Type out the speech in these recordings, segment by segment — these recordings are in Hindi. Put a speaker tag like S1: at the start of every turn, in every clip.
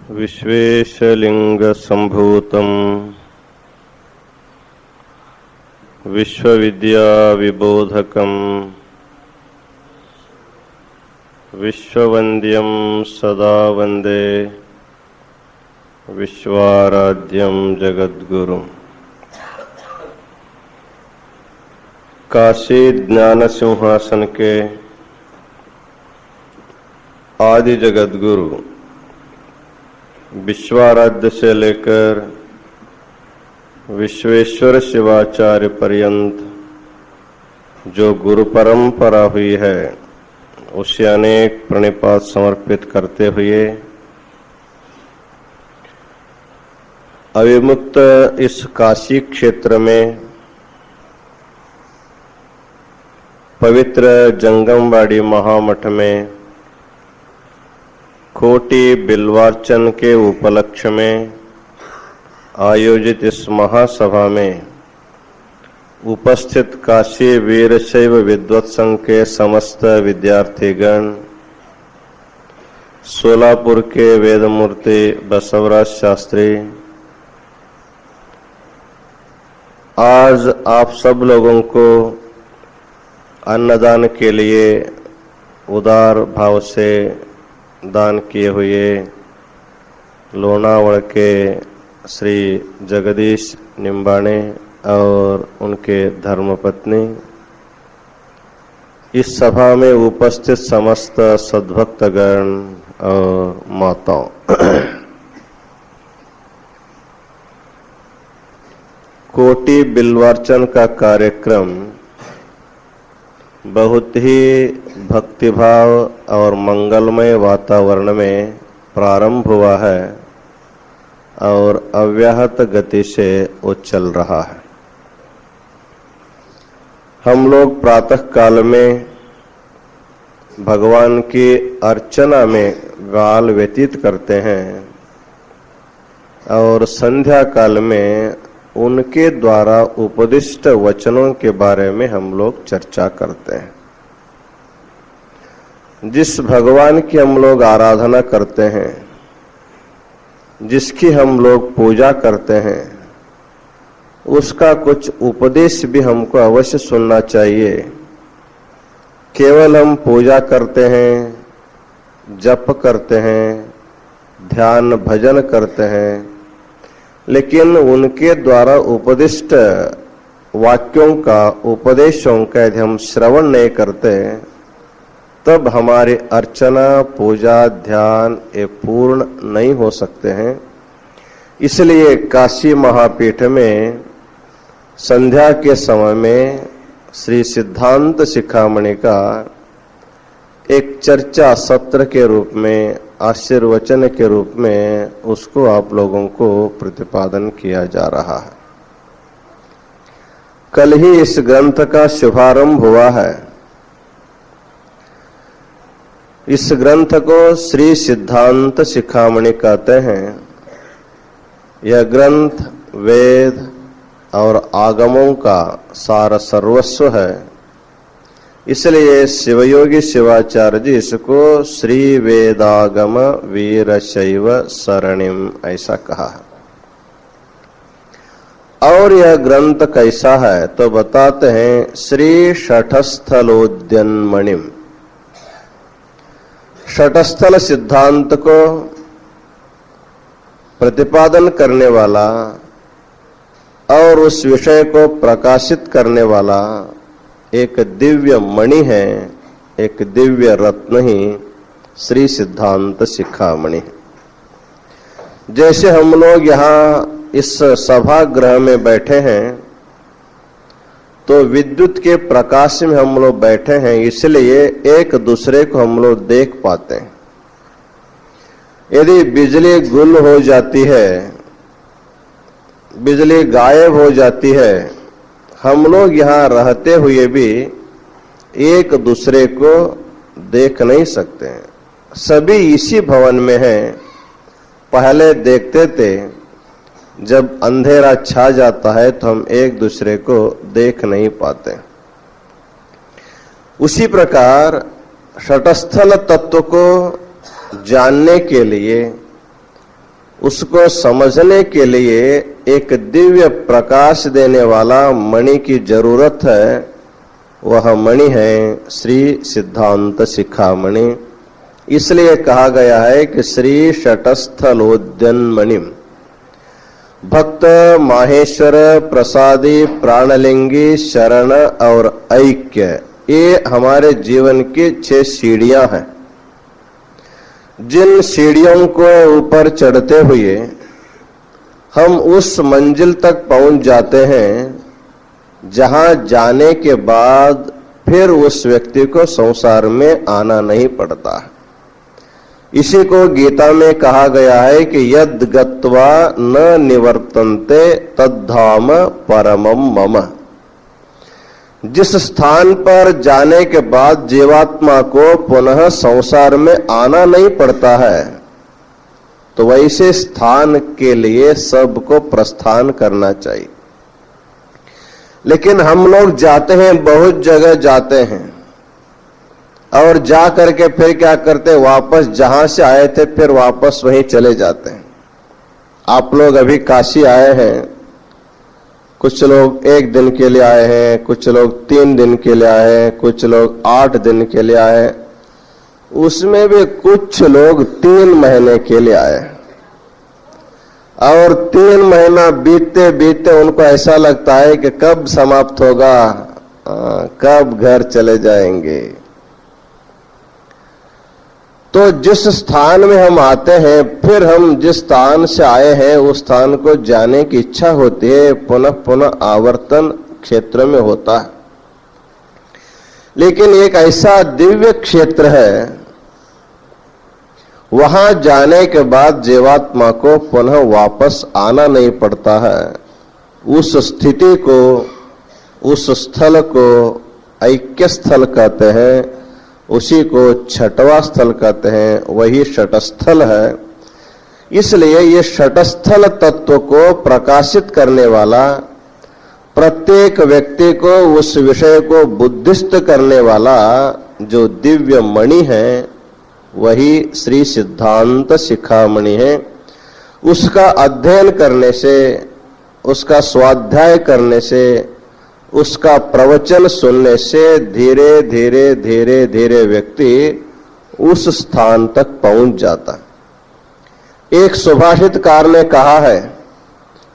S1: विश्वेशलिंगसंभूतं विश्वविद्याविबोधकं विश्ववन्द्यं सदा वन्दे विश्वाराध्यं जगद्गुरुं। काशी ज्ञान सिंहासन के आदि जगद्गुरु विश्वाराध्य से लेकर विश्वेश्वर शिवाचार्य पर्यंत जो गुरु परंपरा हुई है उसे अनेक प्रणिपात समर्पित करते हुए अविमुक्त इस काशी क्षेत्र में पवित्र जंगमवाड़ी महामठ में कोटि बिल्वार्चन के उपलक्ष्य में आयोजित इस महासभा में उपस्थित काशी वीरशैव विद्वत संघ के समस्त विद्यार्थीगण, सोलापुर के वेदमूर्ति बसवराज शास्त्री, आज आप सब लोगों को अन्नदान के लिए उदार भाव से दान किए हुए लोनावड़ के श्री जगदीश निम्बाणे और उनके धर्मपत्नी, इस सभा में उपस्थित समस्त सद्भक्तगण और माताओं, कोटि बिल्वार्चन का कार्यक्रम बहुत ही भक्तिभाव और मंगलमय वातावरण में प्रारंभ हुआ है और अव्याहत गति से वो चल रहा है। हम लोग प्रातः काल में भगवान की अर्चना में काल व्यतीत करते हैं और संध्या काल में उनके द्वारा उपदिष्ट वचनों के बारे में हम लोग चर्चा करते हैं। जिस भगवान की हम लोग आराधना करते हैं, जिसकी हम लोग पूजा करते हैं, उसका कुछ उपदेश भी हमको अवश्य सुनना चाहिए। केवल हम पूजा करते हैं, जप करते हैं, ध्यान भजन करते हैं, लेकिन उनके द्वारा उपदिष्ट वाक्यों का, उपदेशों का यदि हम श्रवण नहीं करते तब हमारी अर्चना, पूजा, ध्यान ये पूर्ण नहीं हो सकते हैं। इसलिए काशी महापीठ में संध्या के समय में श्री सिद्धांत शिखामणि का एक चर्चा सत्र के रूप में, आशीर्वचन के रूप में उसको आप लोगों को प्रतिपादन किया जा रहा है। कल ही इस ग्रंथ का शुभारंभ हुआ है। इस ग्रंथ को श्री सिद्धांत शिखामणि कहते हैं। यह ग्रंथ वेद और आगमों का सार सर्वस्व है। इसलिए शिवयोगी शिवाचार्य जी इसको श्री वेदागम वीरशैव सरणिम ऐसा कहा है। और यह ग्रंथ कैसा है तो बताते हैं, श्री षठस्थलोद्यन्मणिम, षठस्थल सिद्धांत को प्रतिपादन करने वाला और उस विषय को प्रकाशित करने वाला एक दिव्य मणि है, एक दिव्य रत्न ही श्री सिद्धांत शिखामणि है। जैसे हम लोग यहाँ इस सभागृह में बैठे हैं तो विद्युत के प्रकाश में हम लोग बैठे हैं, इसलिए एक दूसरे को हम लोग देख पाते हैं। यदि बिजली गुल हो जाती है, बिजली गायब हो जाती है, हम लोग यहाँ रहते हुए भी एक दूसरे को देख नहीं सकते हैं। सभी इसी भवन में हैं। पहले देखते थे, जब अंधेरा छा जाता है तो हम एक दूसरे को देख नहीं पाते। उसी प्रकार षटस्थल तत्व को जानने के लिए उसको समझने के लिए एक दिव्य प्रकाश देने वाला मणि की जरूरत है। वह मणि है श्री सिद्धांत शिखामणि। इसलिए कहा गया है कि श्री शटस्थलोद्यन मणिम भक्त माहेश्वर प्रसादी प्राणलिंगी शरण और ऐक्य, ये हमारे जीवन की 6 सीढ़ियां हैं। जिन सीढ़ियों को ऊपर चढ़ते हुए हम उस मंजिल तक पहुंच जाते हैं जहां जाने के बाद फिर उस व्यक्ति को संसार में आना नहीं पड़ता। इसी को गीता में कहा गया है कि यद गत्वा न निवर्तन्ते तद्धाम परमम मम। जिस स्थान पर जाने के बाद जीवात्मा को पुनः संसार में आना नहीं पड़ता है, तो वैसे स्थान के लिए सबको प्रस्थान करना चाहिए। लेकिन हम लोग जाते हैं, बहुत जगह जाते हैं और जा करके फिर क्या करते हैं, वापस जहां से आए थे फिर वापस वहीं चले जाते हैं। आप लोग अभी काशी आए हैं, कुछ लोग 1 दिन के लिए आए हैं, कुछ लोग 3 दिन के लिए आए हैं, कुछ लोग 8 दिन के लिए आए हैं, उसमें भी कुछ लोग 3 महीने के लिए आए हैं। और 3 महीना बीतते बीतते उनको ऐसा लगता है कि कब समाप्त होगा, कब घर चले जाएंगे। तो जिस स्थान में हम आते हैं, फिर हम जिस स्थान से आए हैं उस स्थान को जाने की इच्छा होती है, पुनः पुनः आवर्तन क्षेत्र में होता है। लेकिन एक ऐसा दिव्य क्षेत्र है, वहां जाने के बाद जीवात्मा को पुनः वापस आना नहीं पड़ता है। उस स्थिति को, उस स्थल को ऐक्य स्थल कहते हैं, उसी को 6वां स्थल कहते हैं, वही शटस्थल है। इसलिए ये शटस्थल तत्व को प्रकाशित करने वाला, प्रत्येक व्यक्ति को उस विषय को बुद्धिस्त करने वाला जो दिव्य मणि है, वही श्री सिद्धांत शिखामणि है। उसका अध्ययन करने से, उसका स्वाध्याय करने से, उसका प्रवचन सुनने से धीरे धीरे धीरे धीरे व्यक्ति उस स्थान तक पहुंच जाता। एक सुभाषितकार ने कहा है,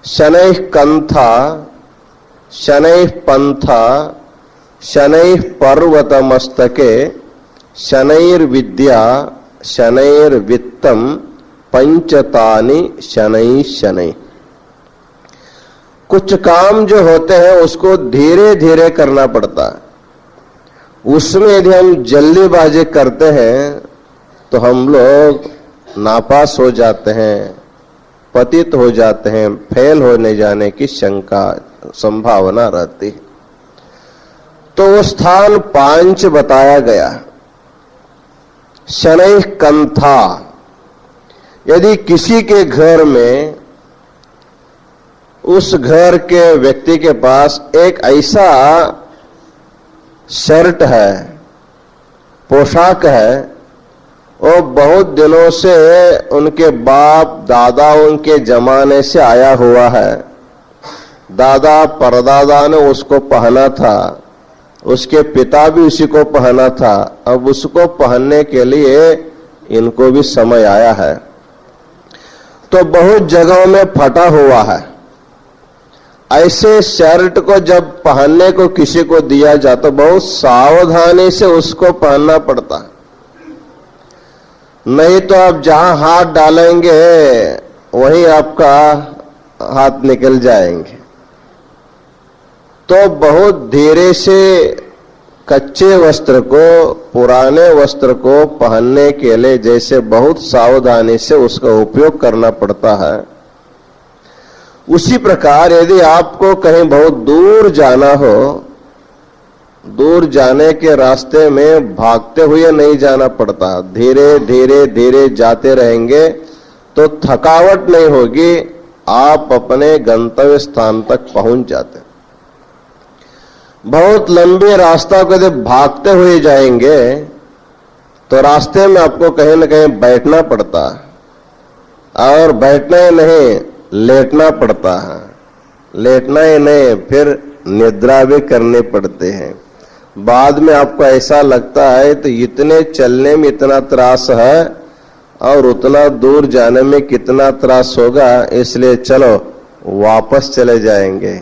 S1: शनैः कंथा शनैः पंथा शनैः पर्वतमस्तके शनैर्विद्या शनैर्वित्तम पंचतानि शनैः शनैः। कुछ काम जो होते हैं उसको धीरे धीरे करना पड़ता है। उसमें यदि हम जल्दीबाजी करते हैं तो हम लोग नापास हो जाते हैं, पतित हो जाते हैं, फेल होने जाने की शंका, संभावना रहती है। तो वो स्थान 5 बताया गया। शनैः कंथा, यदि किसी के घर में, उस घर के व्यक्ति के पास एक ऐसा शर्ट है, पोशाक है, वो बहुत दिनों से उनके बाप दादा उनके जमाने से आया हुआ है, दादा परदादा ने उसको पहना था, उसके पिता भी उसी को पहना था, अब उसको पहनने के लिए इनको भी समय आया है। तो बहुत जगहों में फटा हुआ है। ऐसे शर्ट को जब पहनने को किसी को दिया जाता, बहुत सावधानी से उसको पहनना पड़ता, नहीं तो आप जहां हाथ डालेंगे वहीं आपका हाथ निकल जाएंगे। तो बहुत धीरे से कच्चे वस्त्र को, पुराने वस्त्र को पहनने के लिए जैसे बहुत सावधानी से उसका उपयोग करना पड़ता है, उसी प्रकार यदि आपको कहीं बहुत दूर जाना हो, दूर जाने के रास्ते में भागते हुए नहीं जाना पड़ता, धीरे धीरे धीरे जाते रहेंगे तो थकावट नहीं होगी, आप अपने गंतव्य स्थान तक पहुंच जाते। बहुत लंबे रास्ता को यदि भागते हुए जाएंगे तो रास्ते में आपको कहीं न कहीं बैठना पड़ता, और बैठना ही नहीं, लेटना पड़ता है। लेटना ही नहीं, फिर निद्रा भी करनी पड़ती है। बाद में आपको ऐसा लगता है तो इतने चलने में इतना त्रास है और उतना दूर जाने में कितना त्रास होगा, इसलिए चलो वापस चले जाएंगे।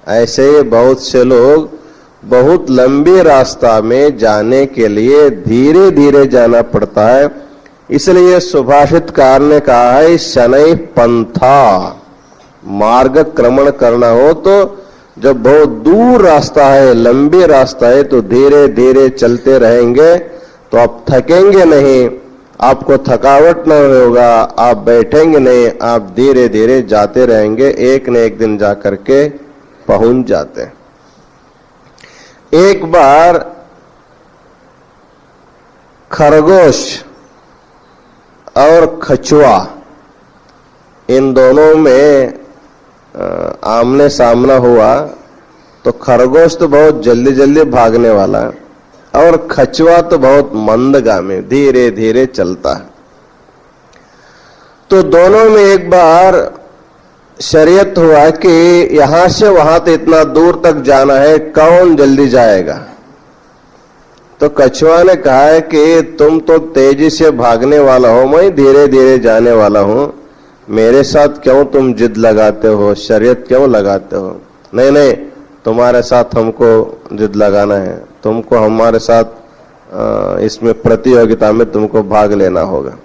S1: ऐसे ही बहुत से लोग बहुत लंबी रास्ता में जाने के लिए धीरे धीरे जाना पड़ता है। इसलिए सुभाषितकार ने कहा है शनैः पंथा, मार्ग क्रमण करना हो तो जब बहुत दूर रास्ता है, लंबी रास्ता है, तो धीरे धीरे चलते रहेंगे तो आप थकेंगे नहीं, आपको थकावट न होगा, आप बैठेंगे नहीं, आप धीरे धीरे जाते रहेंगे, एक न एक दिन जाकर के पहुंच जाते हैं। एक बार खरगोश और कछुआ, इन दोनों में आमने सामना हुआ। तो खरगोश तो बहुत जल्दी जल्दी भागने वाला और कछुआ तो बहुत मंदगामी, धीरे धीरे चलता है। तो दोनों में एक बार शर्यत हुआ कि यहां से वहां तो इतना दूर तक जाना है, कौन जल्दी जाएगा। तो कछुआ ने कहा है कि तुम तो तेजी से भागने वाला हो, मैं धीरे धीरे जाने वाला हूं, मेरे साथ क्यों तुम जिद लगाते हो, शर्यत क्यों लगाते हो। नहीं नहीं, तुम्हारे साथ हमको जिद लगाना है, तुमको हमारे साथ इसमें प्रतियोगिता में तुमको भाग लेना होगा।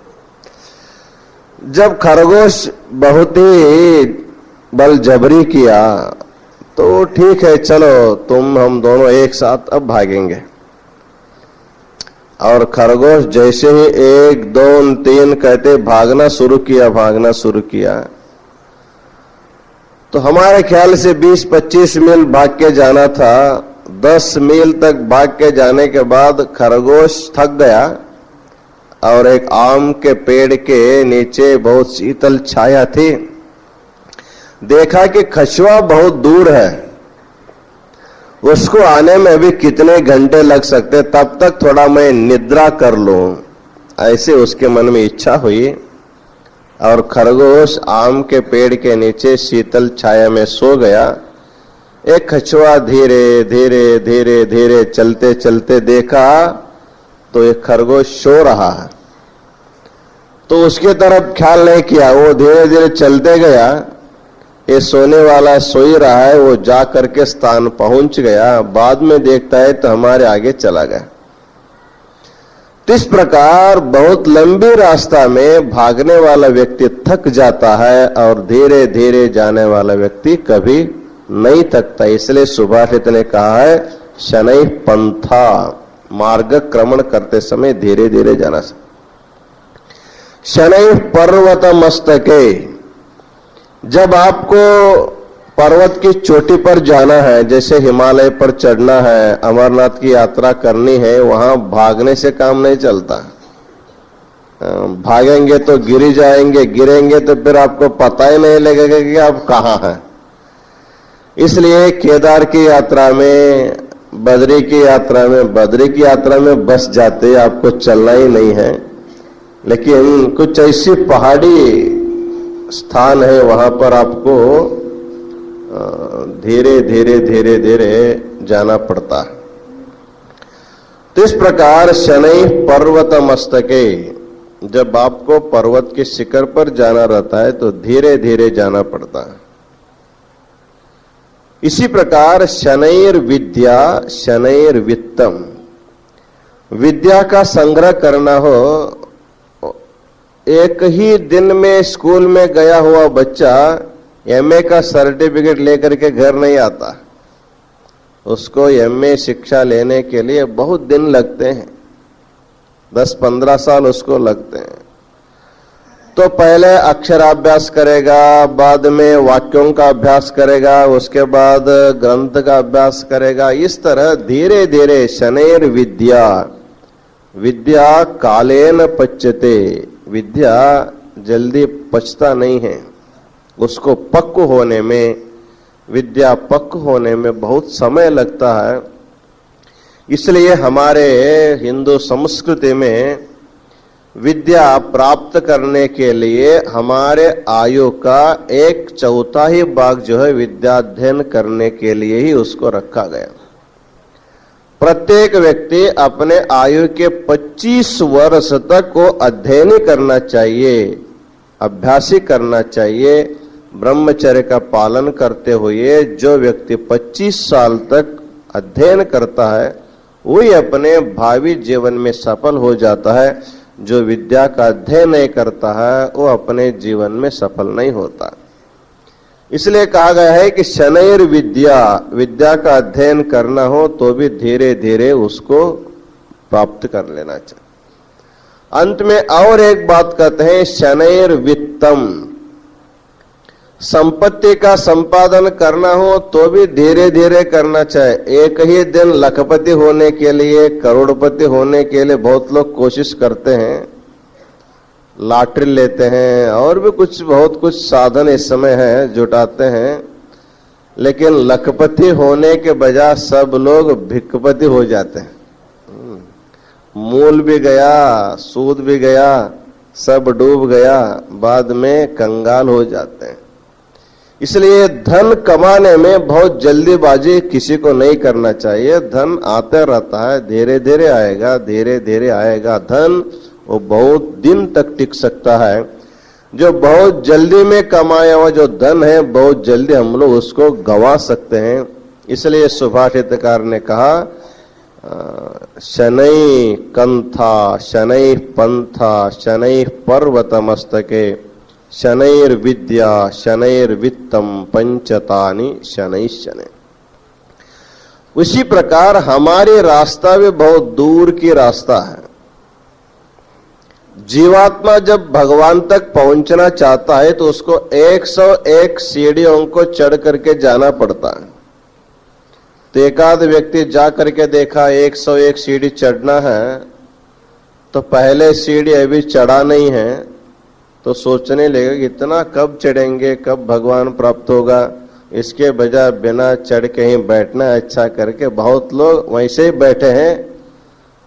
S1: जब खरगोश बहुत ही बलजबरी किया तो ठीक है, चलो तुम हम दोनों एक साथ अब भागेंगे। और खरगोश जैसे ही 1 2 3 कहते भागना शुरू किया, तो हमारे ख्याल से 20-25 मील भाग के जाना था। 10 मील तक भाग के जाने के बाद खरगोश थक गया और एक आम के पेड़ के नीचे बहुत शीतल छाया थी। देखा कि कछुआ बहुत दूर है, उसको आने में भी कितने घंटे लग सकते, तब तक थोड़ा मैं निद्रा कर लूं, ऐसे उसके मन में इच्छा हुई। और खरगोश आम के पेड़ के नीचे शीतल छाया में सो गया। एक कछुआ धीरे धीरे धीरे धीरे चलते चलते देखा तो एक खरगोश सो रहा है, तो उसकी तरफ ख्याल नहीं किया, वो धीरे धीरे चलते गया। ये सोने वाला सो ही रहा है, वो जा करके स्थान पहुंच गया। बाद में देखता है तो हमारे आगे चला गया। तो इस प्रकार बहुत लंबी रास्ता में भागने वाला व्यक्ति थक जाता है और धीरे धीरे जाने वाला व्यक्ति कभी नहीं थकता। इसलिए सुभाषित ने कहा है शनैः पंथा, मार्ग क्रमण करते समय धीरे धीरे जाना। शनैः पर्वत मस्तके, जब आपको पर्वत की चोटी पर जाना है, जैसे हिमालय पर चढ़ना है, अमरनाथ की यात्रा करनी है, वहां भागने से काम नहीं चलता। भागेंगे तो गिर जाएंगे, गिरेंगे तो फिर आपको पता ही नहीं लगेगा कि आप कहाँ हैं। इसलिए केदार की यात्रा में, बद्री की यात्रा में बस जाते, आपको चलना ही नहीं है। लेकिन कुछ ऐसी पहाड़ी स्थान है, वहां पर आपको धीरे धीरे धीरे धीरे जाना पड़ता है। तो इस प्रकार शनैः पर्वत मस्तके, जब आपको पर्वत के शिखर पर जाना रहता है तो धीरे धीरे जाना पड़ता है। इसी प्रकार शनैर्विद्या शनैर्वित्तम, विद्या का संग्रह करना हो। एक ही दिन में स्कूल में गया हुआ बच्चा एमए का सर्टिफिकेट लेकर के घर नहीं आता, उसको एमए शिक्षा लेने के लिए बहुत दिन लगते हैं, 10-15 साल उसको लगते हैं। तो पहले अक्षराभ्यास करेगा, बाद में वाक्यों का अभ्यास करेगा, उसके बाद ग्रंथ का अभ्यास करेगा। इस तरह धीरे धीरे शनैर्विद्या, विद्या कालेन पच्यते, विद्या जल्दी पचता नहीं है, उसको पक्व होने में, विद्या पक्व होने में बहुत समय लगता है। इसलिए हमारे हिंदू संस्कृति में विद्या प्राप्त करने के लिए हमारे आयु का 1/4 भाग जो है विद्याध्ययन करने के लिए ही उसको रखा गया। प्रत्येक व्यक्ति अपने आयु के 25 वर्ष तक को अध्ययन करना चाहिए, अभ्यासी करना चाहिए। ब्रह्मचर्य का पालन करते हुए जो व्यक्ति 25 साल तक अध्ययन करता है वही अपने भावी जीवन में सफल हो जाता है। जो विद्या का अध्ययन नहीं करता है वो अपने जीवन में सफल नहीं होता। इसलिए कहा गया है कि शनैर विद्या, विद्या का अध्ययन करना हो तो भी धीरे धीरे उसको प्राप्त कर लेना चाहिए। अंत में और एक बात कहते हैं, शनैर वित्तम, संपत्ति का संपादन करना हो तो भी धीरे धीरे करना चाहिए। एक ही दिन लखपति होने के लिए, करोड़पति होने के लिए बहुत लोग कोशिश करते हैं, लॉटरी लेते हैं और भी बहुत कुछ साधन इस समय है जुटाते हैं, लेकिन लखपति होने के बजाय सब लोग भिक्षपति हो जाते हैं। मूल भी गया, सूद भी गया, सब डूब गया, बाद में कंगाल हो जाते हैं। इसलिए धन कमाने में बहुत जल्दीबाजी किसी को नहीं करना चाहिए। धन आता रहता है, धीरे धीरे आएगा, धीरे धीरे आएगा। धन वो बहुत दिन तक टिक सकता है। जो बहुत जल्दी में कमाया हुआ जो धन है बहुत जल्दी हम लोग उसको गंवा सकते हैं। इसलिए सुभाषितकार ने कहा, शनै कंथा शनै पंथा शनै पर्वत मस्तके शनैर विद्या शनैर वित्तम पंचतानि शनै शनै। उसी प्रकार हमारे रास्ता भी बहुत दूर की रास्ता है। जीवात्मा जब भगवान तक पहुंचना चाहता है तो उसको 101 सीढ़ियों को चढ़ करके जाना पड़ता है। तो एकाध व्यक्ति जा करके देखा 101 सीढ़ी चढ़ना है तो पहले सीढ़ी अभी चढ़ा नहीं है तो सोचने लगे कि इतना कब चढ़ेंगे, कब भगवान प्राप्त होगा। इसके बजाय बिना चढ़ के ही बैठना अच्छा करके बहुत लोग वैसे ही बैठे हैं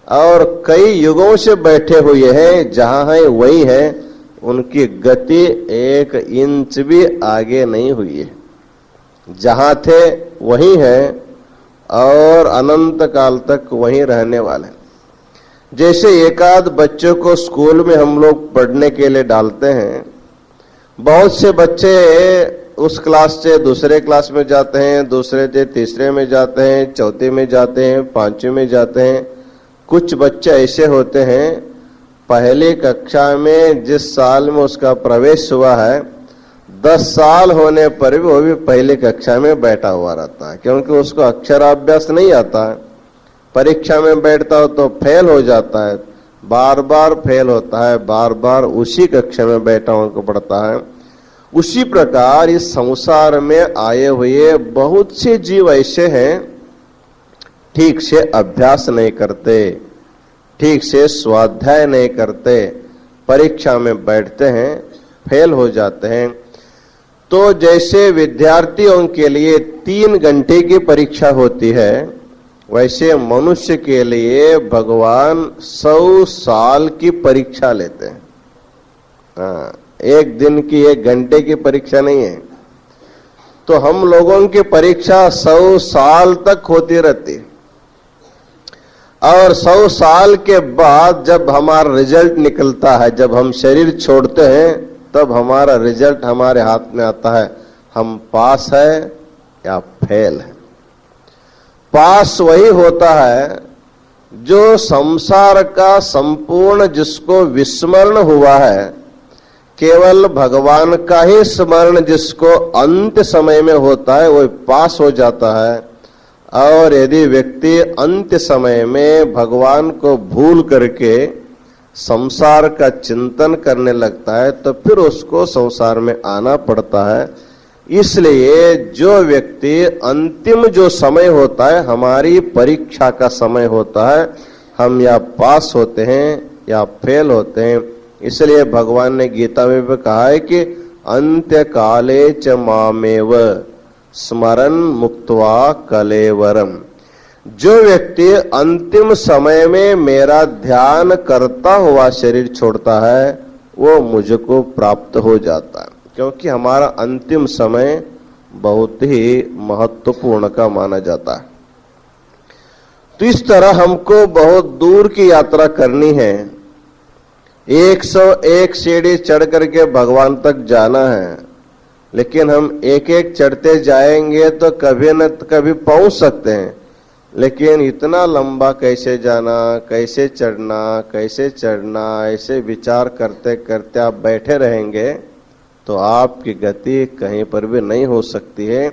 S1: और कई युगों से बैठे हुए हैं, जहां है वही है, उनकी गति 1 इंच भी आगे नहीं हुई है। जहां थे वही है और अनंत काल तक वहीं रहने वाले। जैसे एकाध बच्चों को स्कूल में हम लोग पढ़ने के लिए डालते हैं, बहुत से बच्चे उस क्लास से दूसरे क्लास में जाते हैं, दूसरे से तीसरे में जाते हैं, चौथे में जाते हैं, 5वीं में जाते हैं। कुछ बच्चे ऐसे होते हैं पहली कक्षा में जिस साल में उसका प्रवेश हुआ है 10 साल होने पर भी वो भी पहली कक्षा में बैठा हुआ रहता है, क्योंकि उसको अक्षराभ्यास नहीं आता है। परीक्षा में बैठता हो तो फेल हो जाता है, बार बार फेल होता है, बार बार उसी कक्षा में बैठा होकर पड़ता है। उसी प्रकार इस संसार में आए हुए बहुत से जीव ऐसे हैं, ठीक से अभ्यास नहीं करते, ठीक से स्वाध्याय नहीं करते, परीक्षा में बैठते हैं, फेल हो जाते हैं। तो जैसे विद्यार्थियों के लिए 3 घंटे की परीक्षा होती है, वैसे मनुष्य के लिए भगवान 100 साल की परीक्षा लेते हैं। हाँ, 1 दिन की 1 घंटे की परीक्षा नहीं है। तो हम लोगों की परीक्षा 100 साल तक होती रहती है और 100 साल के बाद जब हमारा रिजल्ट निकलता है, जब हम शरीर छोड़ते हैं, तब हमारा रिजल्ट हमारे हाथ में आता है, हम पास है या फेल है। पास वही होता है जो संसार का संपूर्ण जिसको विस्मरण हुआ है, केवल भगवान का ही स्मरण जिसको अंत समय में होता है, वो पास हो जाता है। और यदि व्यक्ति अंत समय में भगवान को भूल करके संसार का चिंतन करने लगता है तो फिर उसको संसार में आना पड़ता है। इसलिए जो व्यक्ति अंतिम जो समय होता है, हमारी परीक्षा का समय होता है, हम या पास होते हैं या फेल होते हैं। इसलिए भगवान ने गीता में भी कहा है कि अंत्य काले च मामेव स्मरण मुक्त्वा कलेवरम। जो व्यक्ति अंतिम समय में मेरा ध्यान करता हुआ शरीर छोड़ता है वो मुझको प्राप्त हो जाता है, क्योंकि हमारा अंतिम समय बहुत ही महत्वपूर्ण का माना जाता है। तो इस तरह हमको बहुत दूर की यात्रा करनी है, 101 सीढ़ी चढ़ करके भगवान तक जाना है, लेकिन हम एक एक चढ़ते जाएंगे तो कभी न कभी पहुंच सकते हैं, लेकिन इतना लंबा कैसे जाना, कैसे चढ़ना, ऐसे विचार करते करते आप बैठे रहेंगे तो आपकी गति कहीं पर भी नहीं हो सकती है।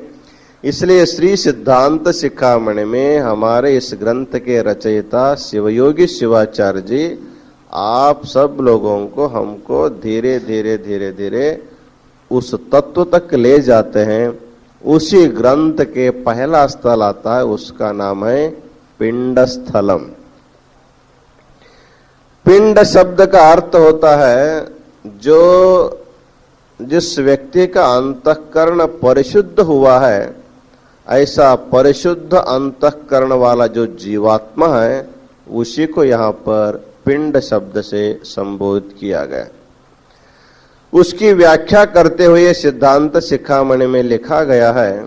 S1: इसलिए श्री सिद्धांत शिखामणि में हमारे इस ग्रंथ के रचयिता शिवयोगी शिवाचार्य जी आप सब लोगों को हमको धीरे धीरे उस तत्व तक ले जाते हैं। उसी ग्रंथ के पहला स्थल आता है, उसका नाम है पिंड स्थलम। पिंड शब्द का अर्थ होता है जो जिस व्यक्ति का अंतःकरण परिशुद्ध हुआ है, ऐसा परिशुद्ध अंतःकरण वाला जो जीवात्मा है उसी को यहाँ पर पिंड शब्द से संबोधित किया गया। उसकी व्याख्या करते हुए सिद्धांत शिखामणि में लिखा गया है,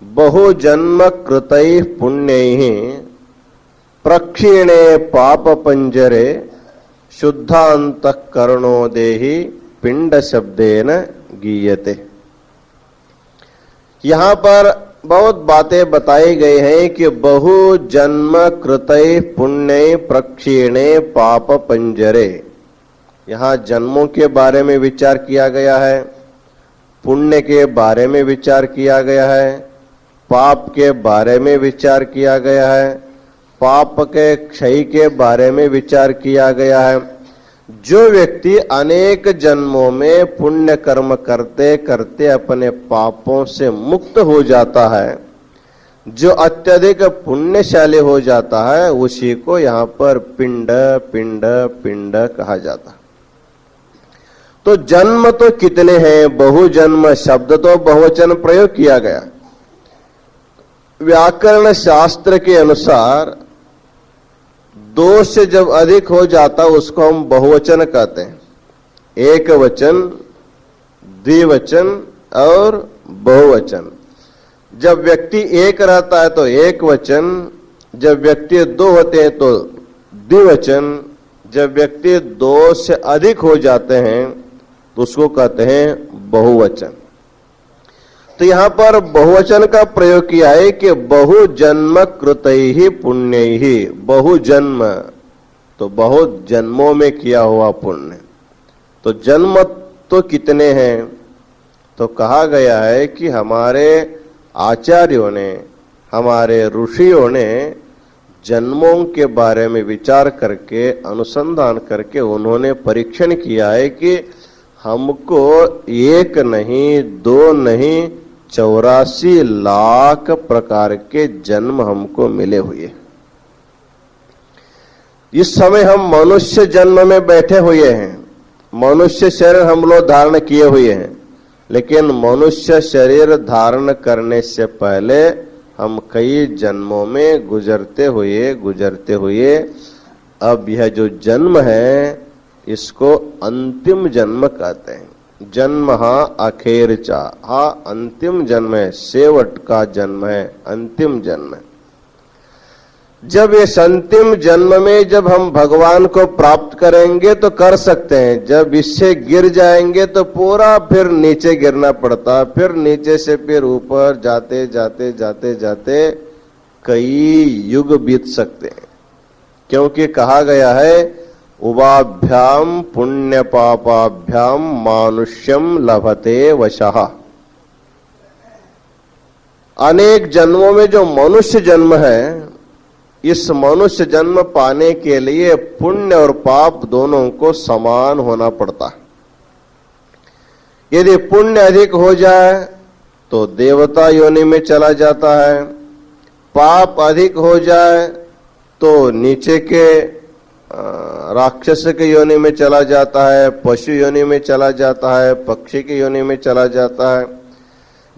S1: बहुजन्म कृतैः पुण्यैः प्रक्षीणे पाप पंजरे शुद्धांतःकरणो देहि पिंड शब्देन गीयते। यहाँ पर बहुत बातें बताई गई हैं कि बहुजन्म कृतैः पुण्यैः प्रक्षीणे पाप पंजरे। यहाँ जन्मों के बारे में विचार किया गया है, पुण्य के बारे में विचार किया गया है, पाप के बारे में विचार किया गया है, पाप के क्षय के बारे में विचार किया गया है। जो व्यक्ति अनेक जन्मों में पुण्य कर्म करते करते अपने पापों से मुक्त हो जाता है, जो अत्यधिक पुण्यशाली हो जाता है, उसी को यहाँ पर पिंड पिंड पिंड कहा जाता है। तो जन्म तो कितने हैं? बहुजन्म शब्द तो बहुवचन प्रयोग किया गया। व्याकरण शास्त्र के अनुसार दो से जब अधिक हो जाता उसको हम बहुवचन कहते हैं। एक वचन, द्विवचन और बहुवचन। जब व्यक्ति एक रहता है तो एक वचन, जब व्यक्ति दो होते हैं तो द्विवचन, जब व्यक्ति दो से अधिक हो जाते हैं तो उसको कहते हैं बहुवचन। तो यहाँ पर बहुवचन का प्रयोग किया है कि बहुजन्म कृतैः पुण्यैः। बहुजन्म तो बहुत जन्मों में किया हुआ पुण्य। तो जन्म तो कितने हैं? तो कहा गया है कि हमारे आचार्यों ने, हमारे ऋषियों ने जन्मों के बारे में विचार करके, अनुसंधान करके उन्होंने परीक्षण किया है कि हमको एक नहीं, दो नहीं, 84 लाख प्रकार के जन्म हमको मिले हुए। इस समय हम मनुष्य जन्म में बैठे हुए हैं, मनुष्य शरीर हम लोग धारण किए हुए हैं, लेकिन मनुष्य शरीर धारण करने से पहले हम कई जन्मों में गुजरते हुए अब यह जो जन्म है इसको अंतिम जन्म कहते हैं। जन्म अखेरचा, अंतिम जन्म है, सेवट का जन्म है, अंतिम जन्म है। जब इस अंतिम जन्म में जब हम भगवान को प्राप्त करेंगे तो कर सकते हैं, जब इससे गिर जाएंगे तो पूरा फिर नीचे गिरना पड़ता, फिर नीचे से फिर ऊपर जाते जाते जाते जाते कई युग बीत सकते हैं। क्योंकि कहा गया है उभाभ्याम पुण्य पापाभ्याम मानुष्यम लभते वशः। अनेक जन्मों में जो मनुष्य जन्म है, इस मनुष्य जन्म पाने के लिए पुण्य और पाप दोनों को समान होना पड़ता है। यदि पुण्य अधिक हो जाए तो देवता योनि में चला जाता है, पाप अधिक हो जाए तो नीचे के राक्षस के योनि में चला जाता है, पशु योनि में चला जाता है, पक्षी की योनि में चला जाता है।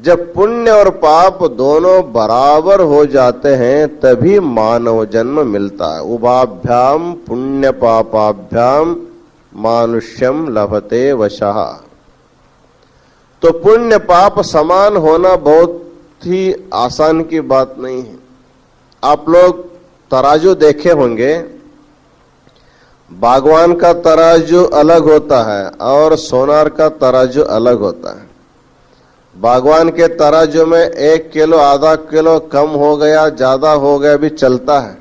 S1: जब पुण्य और पाप दोनों बराबर हो जाते हैं तभी मानव जन्म मिलता है। उभाभ्याम पुण्य पापाभ्याम मानुष्यम लभते वशः। तो पुण्य पाप समान होना बहुत ही आसान की बात नहीं है। आप लोग तराजू देखे होंगे, बागवान का तराजू अलग होता है और सोनार का तराजू अलग होता है। बागवान के तराजू में 1 किलो आधा किलो कम हो गया ज्यादा हो गया भी चलता है,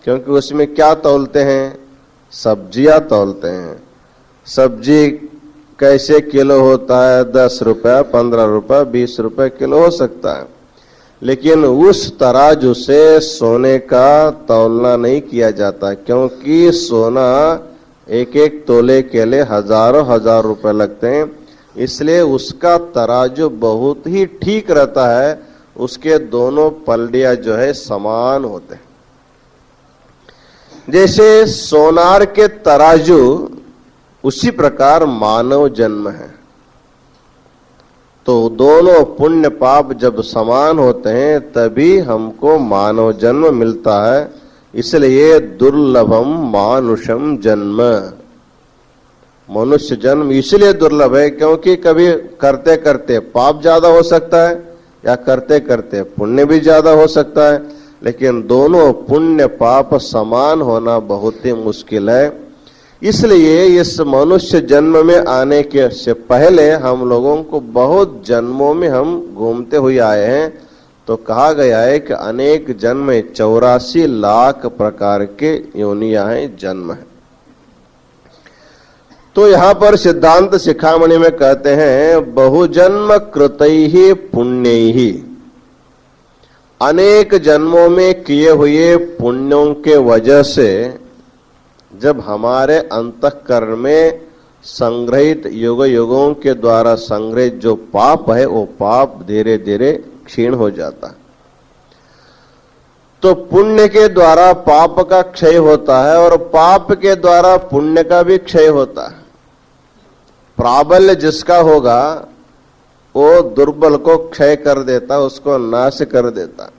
S1: क्योंकि उसमें क्या तौलते हैं? सब्जियां तौलते हैं। सब्जी कैसे किलो होता है? 10 रुपए 15 रुपए 20 रुपए किलो हो सकता है, लेकिन उस तराजू से सोने का तौलना नहीं किया जाता, क्योंकि सोना एक एक तोले के लिए हजारों हजार रुपए लगते हैं। इसलिए उसका तराजू बहुत ही ठीक रहता है, उसके दोनों पलड़ियां जो है समान होते हैं। जैसे सोनार के तराजू, उसी प्रकार मानव जन्म है। तो दोनों पुण्य पाप जब समान होते हैं तभी हमको मानव जन्म मिलता है। इसलिए दुर्लभम मानुषम जन्म, मनुष्य जन्म इसलिए दुर्लभ है क्योंकि कभी करते करते पाप ज्यादा हो सकता है या करते करते पुण्य भी ज्यादा हो सकता है, लेकिन दोनों पुण्य पाप समान होना बहुत ही मुश्किल है। इसलिए इस मनुष्य जन्म में आने के से पहले हम लोगों को बहुत जन्मों में हम घूमते हुए आए हैं। तो कहा गया है कि अनेक जन्म में 84 लाख प्रकार के योनियां हैं, जन्म है। तो यहाँ पर सिद्धांत शिखामणि में कहते हैं बहुजन्म कृतैहि पुण्यैहि, अनेक जन्मों में किए हुए पुण्यों के वजह से जब हमारे अंतःकरण में संग्रहित युग युगों के द्वारा संग्रहित जो पाप है वो पाप धीरे धीरे क्षीण हो जाता है। तो पुण्य के द्वारा पाप का क्षय होता है और पाप के द्वारा पुण्य का भी क्षय होता है। प्राबल्य जिसका होगा वो दुर्बल को क्षय कर देता, उसको नाश कर देता।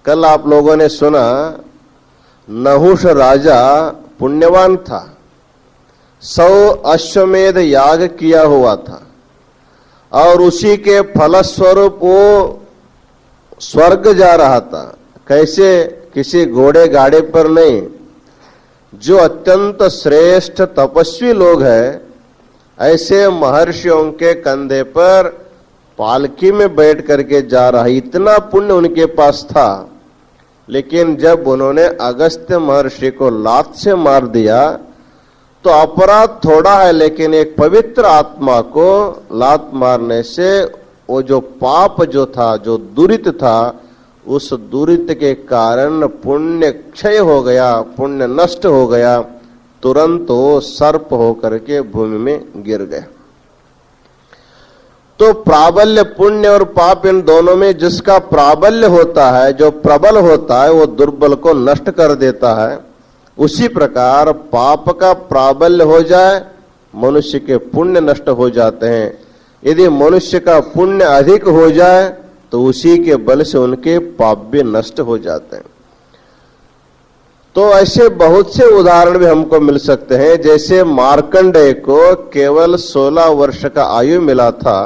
S1: कल आप लोगों ने सुना नहुष राजा पुण्यवान था, 100 अश्वमेध याग किया हुआ था और उसी के फलस्वरूप वो स्वर्ग जा रहा था। कैसे? किसी घोड़े गाड़े पर नहीं। जो अत्यंत श्रेष्ठ तपस्वी लोग हैं ऐसे महर्षियों के कंधे पर पालकी में बैठ करके जा रहा है, इतना पुण्य उनके पास था। लेकिन जब उन्होंने अगस्त्य महर्षि को लात से मार दिया तो अपराध थोड़ा है, लेकिन एक पवित्र आत्मा को लात मारने से वो जो पाप जो था, जो दुरित था, उस दुरित के कारण पुण्य क्षय हो गया, पुण्य नष्ट हो गया। तुरंत वो सर्प होकर के भूमि में गिर गया। तो प्राबल्य पुण्य और पाप इन दोनों में जिसका प्राबल्य होता है, जो प्रबल होता है, वो दुर्बल को नष्ट कर देता है। उसी प्रकार पाप का प्राबल्य हो जाए मनुष्य के पुण्य नष्ट हो जाते हैं। यदि मनुष्य का पुण्य अधिक हो जाए तो उसी के बल से उनके पाप भी नष्ट हो जाते हैं। तो ऐसे बहुत से उदाहरण भी हमको मिल सकते हैं। जैसे मार्कंडेय को केवल 16 वर्ष का आयु मिला था,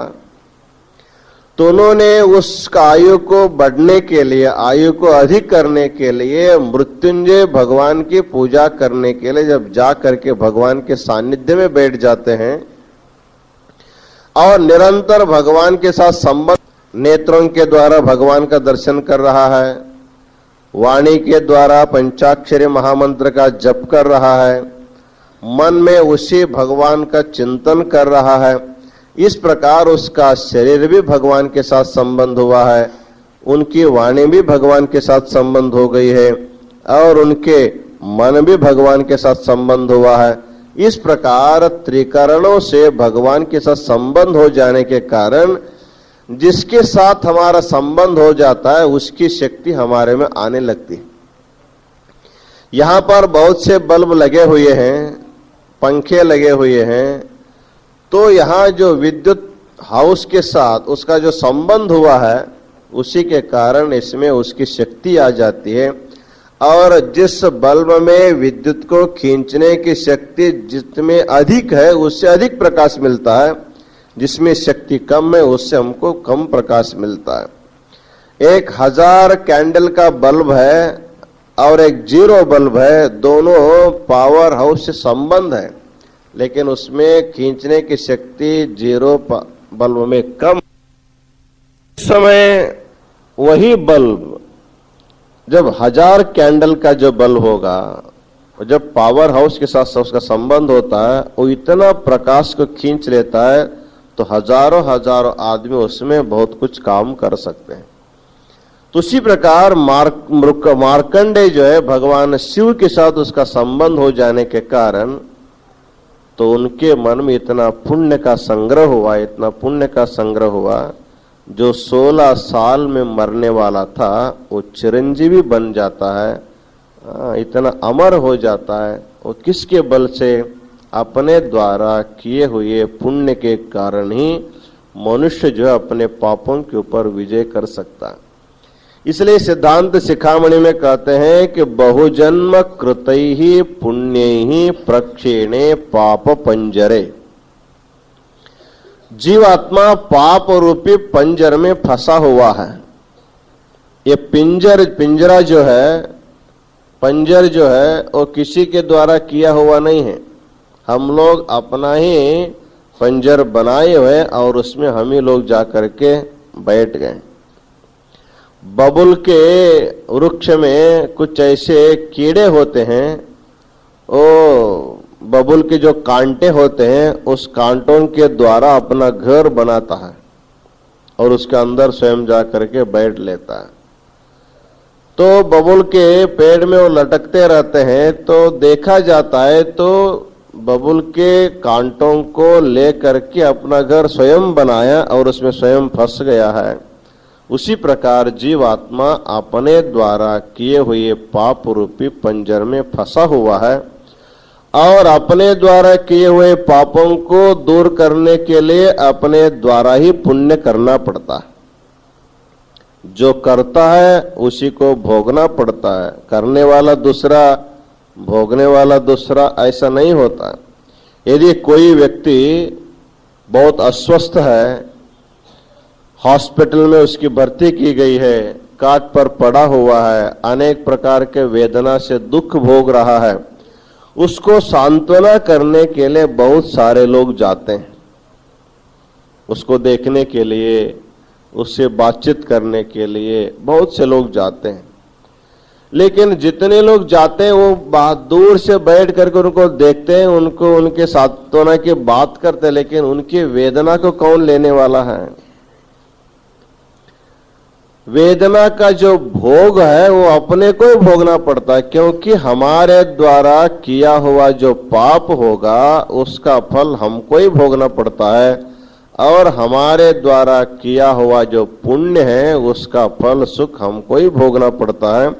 S1: तो उन्होंने उस आयु को बढ़ने के लिए, आयु को अधिक करने के लिए मृत्युंजय भगवान की पूजा करने के लिए जब जा करके भगवान के सानिध्य में बैठ जाते हैं और निरंतर भगवान के साथ संबंध, नेत्रों के द्वारा भगवान का दर्शन कर रहा है, वाणी के द्वारा पंचाक्षरी महामंत्र का जप कर रहा है, मन में उसी भगवान का चिंतन कर रहा है, इस प्रकार उसका शरीर भी भगवान के साथ संबंध हुआ है, उनकी वाणी भी भगवान के साथ संबंध हो गई है और उनके मन भी भगवान के साथ संबंध हुआ है। इस प्रकार त्रिकरणों से भगवान के साथ संबंध हो जाने के कारण जिसके साथ हमारा संबंध हो जाता है उसकी शक्ति हमारे में आने लगती है। यहाँ पर बहुत से बल्ब लगे हुए हैं, पंखे लगे हुए हैं, तो यहाँ जो विद्युत हाउस के साथ उसका जो संबंध हुआ है, उसी के कारण इसमें उसकी शक्ति आ जाती है। और जिस बल्ब में विद्युत को खींचने की शक्ति जितने अधिक है उससे अधिक प्रकाश मिलता है, जिसमें शक्ति कम है उससे हमको कम प्रकाश मिलता है। 1000 कैंडल का बल्ब है और एक 0 बल्ब है, दोनों पावर हाउस से संबंध है, लेकिन उसमें खींचने की शक्ति 0 बल्ब में कम। इस समय वही बल्ब जब 1000 कैंडल का जो बल्ब होगा, जब पावर हाउस के साथ उसका संबंध होता है, वो इतना प्रकाश को खींच लेता है तो हजारों हजारों आदमी उसमें बहुत कुछ काम कर सकते हैं। तो उसी प्रकार मार्कंडेय जो है भगवान शिव के साथ उसका संबंध हो जाने के कारण तो उनके मन में इतना पुण्य का संग्रह हुआ, इतना पुण्य का संग्रह हुआ, जो 16 साल में मरने वाला था वो चिरंजीवी बन जाता है, इतना अमर हो जाता है। वो किसके बल से? अपने द्वारा किए हुए पुण्य के कारण ही मनुष्य जो है अपने पापों के ऊपर विजय कर सकता है। इसलिए सिद्धांत शिखामणि में कहते हैं कि बहुजन्म कृतैहि पुण्यैहि प्रक्षेणे पाप पंजरे। जीवात्मा पाप रूपी पंजर में फंसा हुआ है। ये पिंजरा जो है, पंजर जो है वो किसी के द्वारा किया हुआ नहीं है, हम लोग अपना ही पंजर बनाए हुए और उसमें हम ही लोग जाकर के बैठ गए। बबुल के वृक्ष में कुछ ऐसे कीड़े होते हैं, ओ बबुल के जो कांटे होते हैं उस कांटों के द्वारा अपना घर बनाता है और उसके अंदर स्वयं जा करके बैठ लेता है। तो बबुल के पेड़ में वो लटकते रहते हैं, तो देखा जाता है तो बबुल के कांटों को ले करके अपना घर स्वयं बनाया और उसमें स्वयं फंस गया है। उसी प्रकार जीवात्मा अपने द्वारा किए हुए पाप रूपी पंजर में फंसा हुआ है और अपने द्वारा किए हुए पापों को दूर करने के लिए अपने द्वारा ही पुण्य करना पड़ता है। जो करता है उसी को भोगना पड़ता है, करने वाला दूसरा, भोगने वाला दूसरा, ऐसा नहीं होता। यदि कोई व्यक्ति बहुत अस्वस्थ है, हॉस्पिटल में उसकी भर्ती की गई है, काट पर पड़ा हुआ है, अनेक प्रकार के वेदना से दुख भोग रहा है, उसको सांत्वना करने के लिए बहुत सारे लोग जाते हैं, उसको देखने के लिए, उससे बातचीत करने के लिए बहुत से लोग जाते हैं। लेकिन जितने लोग जाते हैं वो बहुत दूर से बैठ करके उनको देखते हैं, उनको उनके सांत्वना की बात करते हैं, लेकिन उनकी वेदना को कौन लेने वाला है? वेदना का जो भोग है वो अपने को ही भोगना पड़ता है, क्योंकि हमारे द्वारा किया हुआ जो पाप होगा उसका फल हमको ही भोगना पड़ता है और हमारे द्वारा किया हुआ जो पुण्य है उसका फल सुख हमको ही भोगना पड़ता है।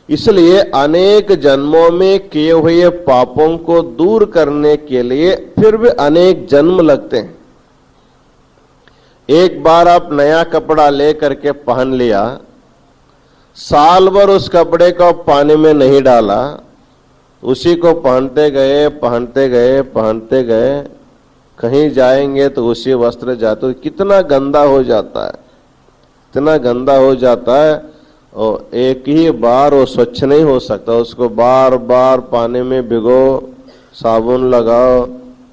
S1: इसलिए अनेक जन्मों में किए हुए पापों को दूर करने के लिए फिर भी अनेक जन्म लगते हैं। एक बार आप नया कपड़ा ले करके पहन लिया, साल भर उस कपड़े को पानी में नहीं डाला, उसी को पहनते गए पहनते गए पहनते गए, कहीं जाएंगे तो उसी वस्त्र जाते तो कितना गंदा हो जाता है, इतना गंदा हो जाता है और एक ही बार वो स्वच्छ नहीं हो सकता, उसको बार बार पानी में भिगो, साबुन लगाओ,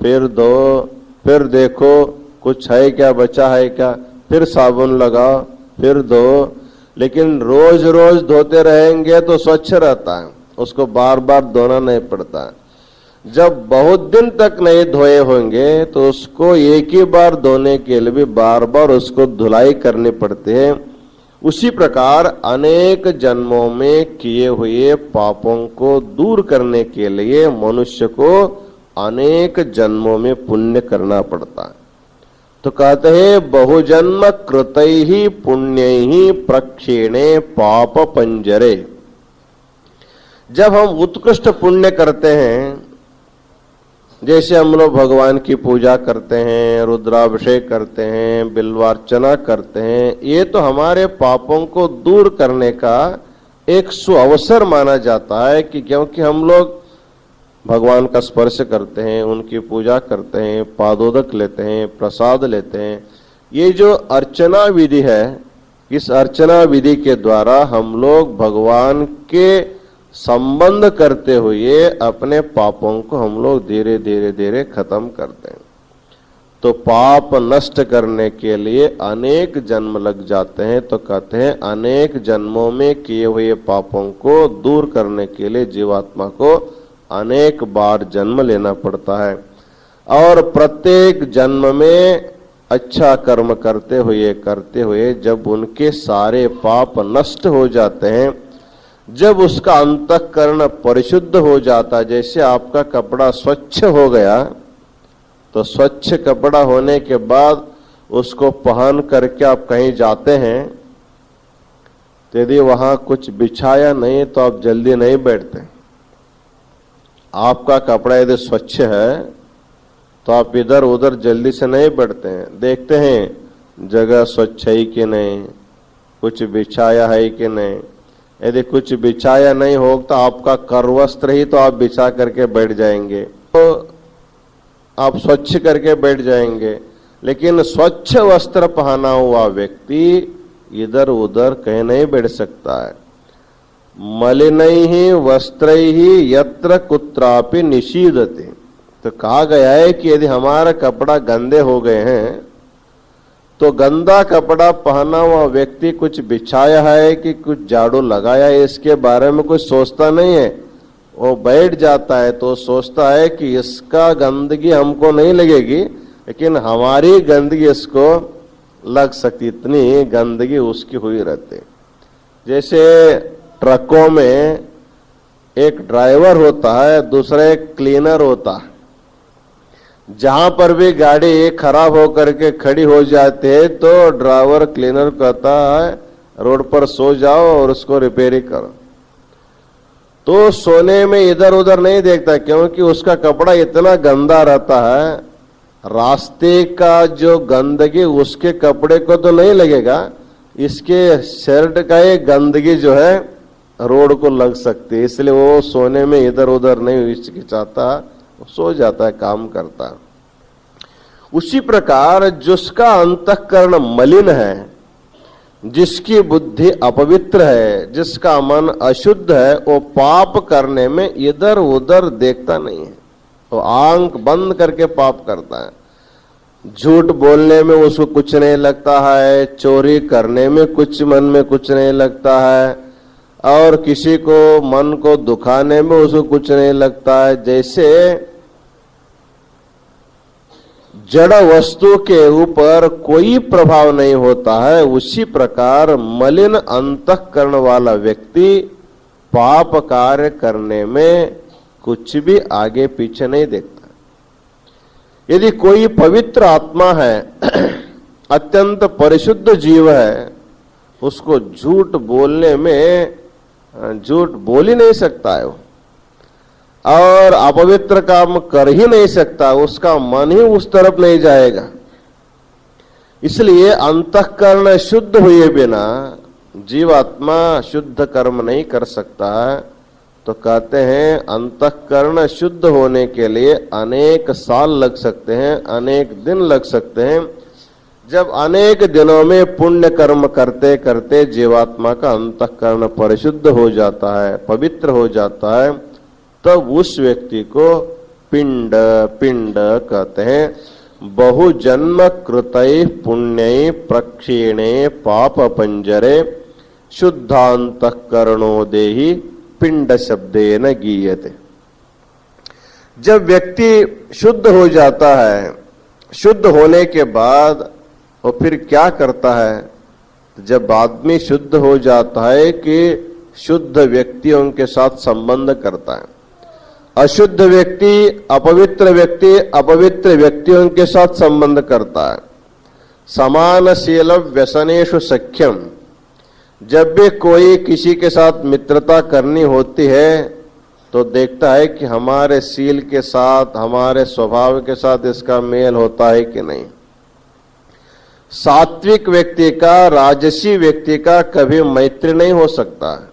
S1: फिर धो, फिर देखो कुछ है क्या, बचा है क्या, फिर साबुन लगाओ, फिर धो। लेकिन रोज रोज धोते रहेंगे तो स्वच्छ रहता है, उसको बार बार धोना नहीं पड़ता है। जब बहुत दिन तक नहीं धोए होंगे तो उसको एक ही बार धोने के लिए भी बार बार उसको धुलाई करनी पड़ती है। उसी प्रकार अनेक जन्मों में किए हुए पापों को दूर करने के लिए मनुष्य को अनेक जन्मों में पुण्य करना पड़ता है। तो कहते हैं बहुजन्म कृतैहि पुण्यैहि प्रक्षेणे पाप पंजरे। जब हम उत्कृष्ट पुण्य करते हैं जैसे हम लोग भगवान की पूजा करते हैं, रुद्राभिषेक करते हैं, बिल्वार्चना करते हैं, ये तो हमारे पापों को दूर करने का एक सुअवसर माना जाता है कि क्योंकि हम लोग भगवान का स्पर्श करते हैं, उनकी पूजा करते हैं, पादोदक लेते हैं, प्रसाद लेते हैं। ये जो अर्चना विधि है, इस अर्चना विधि के द्वारा हम लोग भगवान के संबंध करते हुए अपने पापों को हम लोग धीरे धीरे धीरे खत्म करते हैं। तो पाप नष्ट करने के लिए अनेक जन्म लग जाते हैं। तो कहते हैं अनेक जन्मों में किए हुए पापों को दूर करने के लिए जीवात्मा को अनेक बार जन्म लेना पड़ता है, और प्रत्येक जन्म में अच्छा कर्म करते हुए जब उनके सारे पाप नष्ट हो जाते हैं, जब उसका अंतःकरण परिशुद्ध हो जाता, जैसे आपका कपड़ा स्वच्छ हो गया, तो स्वच्छ कपड़ा होने के बाद उसको पहन करके आप कहीं जाते हैं, तो यदि वहां कुछ बिछाया नहीं तो आप जल्दी नहीं बैठते। आपका कपड़ा यदि स्वच्छ है तो आप इधर उधर जल्दी से नहीं बढ़ते हैं, देखते हैं जगह स्वच्छ है कि नहीं, कुछ बिछाया है कि नहीं। यदि कुछ बिछाया नहीं हो तो आपका करवस्त्र ही तो आप बिछा करके बैठ जाएंगे, तो आप स्वच्छ करके बैठ जाएंगे। लेकिन स्वच्छ वस्त्र पहना हुआ व्यक्ति इधर उधर कहीं नहीं बैठ सकता है। मलिनैः वस्त्रैः यत्र कुत्रापि निषीदते। तो कहा गया है कि यदि हमारा कपड़ा गंदे हो गए हैं तो गंदा कपड़ा पहना हुआ व्यक्ति कुछ बिछाया है कि कुछ झाड़ू लगाया है, इसके बारे में कुछ सोचता नहीं है। वो बैठ जाता है तो सोचता है कि इसका गंदगी हमको नहीं लगेगी, लेकिन हमारी गंदगी इसको लग सकती, इतनी गंदगी उसकी हुई रहती। जैसे ट्रकों में एक ड्राइवर होता है, दूसरा एक क्लीनर होता है। जहां पर भी गाड़ी खराब होकर के खड़ी हो जाती है तो ड्राइवर क्लीनर कहता है रोड पर सो जाओ और उसको रिपेयरिंग करो। तो सोने में इधर उधर नहीं देखता, क्योंकि उसका कपड़ा इतना गंदा रहता है, रास्ते का जो गंदगी उसके कपड़े को तो नहीं लगेगा, इसके शर्ट का ये गंदगी जो है रोड को लग सकती है। इसलिए वो सोने में इधर उधर नहीं हिचकिचाता, सो जाता है, काम करता है। उसी प्रकार जिसका अंतःकरण मलिन है, जिसकी बुद्धि अपवित्र है, जिसका मन अशुद्ध है, वो पाप करने में इधर उधर देखता नहीं है, वो आंख बंद करके पाप करता है। झूठ बोलने में उसको कुछ नहीं लगता है, चोरी करने में कुछ मन में कुछ नहीं लगता है, और किसी को मन को दुखाने में उसको कुछ नहीं लगता है। जैसे जड़ वस्तु के ऊपर कोई प्रभाव नहीं होता है, उसी प्रकार मलिन अंतःकरण वाला व्यक्ति पाप कार्य करने में कुछ भी आगे पीछे नहीं देखता। यदि कोई पवित्र आत्मा है, अत्यंत परिशुद्ध जीव है, उसको झूठ बोलने में झूठ बोल ही नहीं सकता है वो, और अपवित्र काम कर ही नहीं सकता, उसका मन ही उस तरफ नहीं जाएगा। इसलिए अंतःकरण शुद्ध हुए बिना जीवात्मा शुद्ध कर्म नहीं कर सकता है। तो कहते हैं अंतःकरण शुद्ध होने के लिए अनेक साल लग सकते हैं, अनेक दिन लग सकते हैं। जब अनेक दिनों में पुण्य कर्म करते करते जीवात्मा का अंतःकरण परिशुद्ध हो जाता है, पवित्र हो जाता है, तब उस व्यक्ति को पिंड कहते हैं। बहुजन्म कृतै पुण्यै प्रक्षीणे पाप पंजरे शुद्धांतःकरणो देहि पिंड शब्देन गीयते। जब व्यक्ति शुद्ध हो जाता है, शुद्ध होने के बाद वो फिर क्या करता है? जब आदमी शुद्ध हो जाता है कि शुद्ध व्यक्तियों के साथ संबंध करता है। अशुद्ध व्यक्ति, अपवित्र व्यक्तियों के साथ संबंध करता है। समानशील व्यसनेषु सख्यम। जब भी कोई किसी के साथ मित्रता करनी होती है तो देखता है कि हमारे सील के साथ, हमारे स्वभाव के साथ इसका मेल होता है कि नहीं। सात्विक व्यक्ति का राजसी व्यक्ति का कभी मैत्री नहीं हो सकता है।